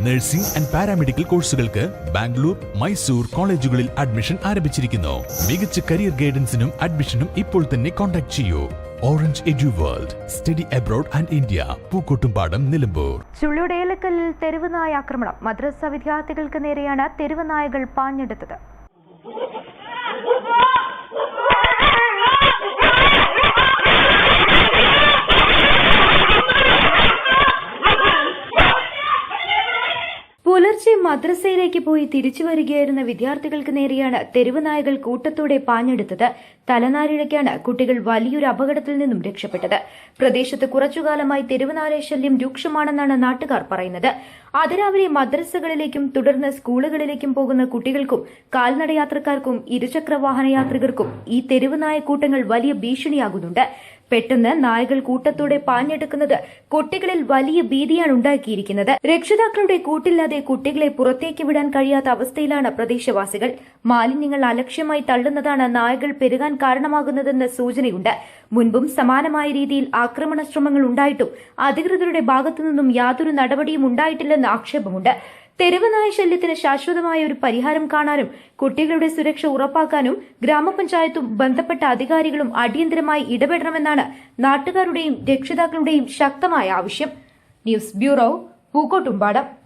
Nursing and paramedical കോഴ്സുകൾക്ക് ബാംഗ്ലൂർ, മൈസൂർ കോളേജുകളിൽ admission ആരംഭിച്ചിരിക്കുന്നു. മികച്ച കരിയർ ഗൈഡൻസിനും അഡ്മിഷനും ഇപ്പോൾ തന്നെ കോൺടാക്ട് ചെയ്യൂ. Orange edu world, study abroad and India, Pookkottumpadam, Nilambur. ചുള്ളിയുടെ ഏലക്കല്ലിൽ തെരുവ് നായ ആക്രമണം. മദ്രസ വിദ്യാർത്ഥികൾക്ക് നേരെയാണ് തെരുവ് നായകൾ പാഞ്ഞെടുത്തത്. പുലർച്ചെ മദ്രസയിലേക്ക് പോയി തിരിച്ചു വരികയായിരുന്ന വിദ്യാർത്ഥികൾക്ക് നേരെയാണ് തെരുവ് നായകൾ കൂട്ടത്തോടെ പാഞ്ഞെടുത്തത്. തലനാരിഴയ്ക്കാണ് കുട്ടികൾ വലിയൊരു അപകടത്തിൽ നിന്നും രക്ഷപ്പെട്ടത്. പ്രദേശത്ത് കുറച്ചുകാലമായി തെരുവ് നായ ശല്യം രൂക്ഷമാണെന്നാണ് നാട്ടുകാർ പറയുന്നത്. അതിരാവിലെ മദ്രസകളിലേക്കും തുടർന്ന് സ്കൂളുകളിലേക്കും പോകുന്ന കുട്ടികൾക്കും കാൽനടയാത്രക്കാർക്കും ഇരുചക്ര വാഹന യാത്രികർക്കും ഈ തെരുവ് നായക്കൂട്ടങ്ങൾ വലിയ ഭീഷണിയാകുന്നുണ്ട്. പെട്ടെന്ന് നായകൾ കൂട്ടത്തോടെ പാഞ്ഞെടുക്കുന്നത് കുട്ടികളിൽ വലിയ ഭീതിയാണ് ഉണ്ടാക്കിയിരിക്കുന്നത്. രക്ഷിതാക്കളുടെ കൂട്ടില്ലാതെ കുട്ടികളെ പുറത്തേക്ക് വിടാൻ കഴിയാത്ത അവസ്ഥയിലാണ് പ്രദേശവാസികൾ. മാലിന്യങ്ങൾ അലക്ഷ്യമായി തള്ളുന്നതാണ് നായകൾ പെരുകാൻ കാരണമാകുന്നതെന്ന് സൂചനയുണ്ട്. മുൻപും സമാനമായ രീതിയിൽ ആക്രമണ ശ്രമങ്ങൾ ഉണ്ടായിട്ടും അധികൃതരുടെ ഭാഗത്തുനിന്നും യാതൊരു നടപടിയും ഉണ്ടായിട്ടില്ലെന്ന് ആക്ഷേപമുണ്ട്. തെരുവ് നായ ശല്യത്തിന് ശാശ്വതമായ ഒരു പരിഹാരം കാണാനും കുട്ടികളുടെ സുരക്ഷ ഉറപ്പാക്കാനും ഗ്രാമപഞ്ചായത്തും ബന്ധപ്പെട്ട അധികാരികളും അടിയന്തരമായി ഇടപെടണമെന്നാണ് നാട്ടുകാരുടെയും രക്ഷിതാക്കളുടെയും ശക്തമായ ആവശ്യം. News bureau, Pookkottumpadam.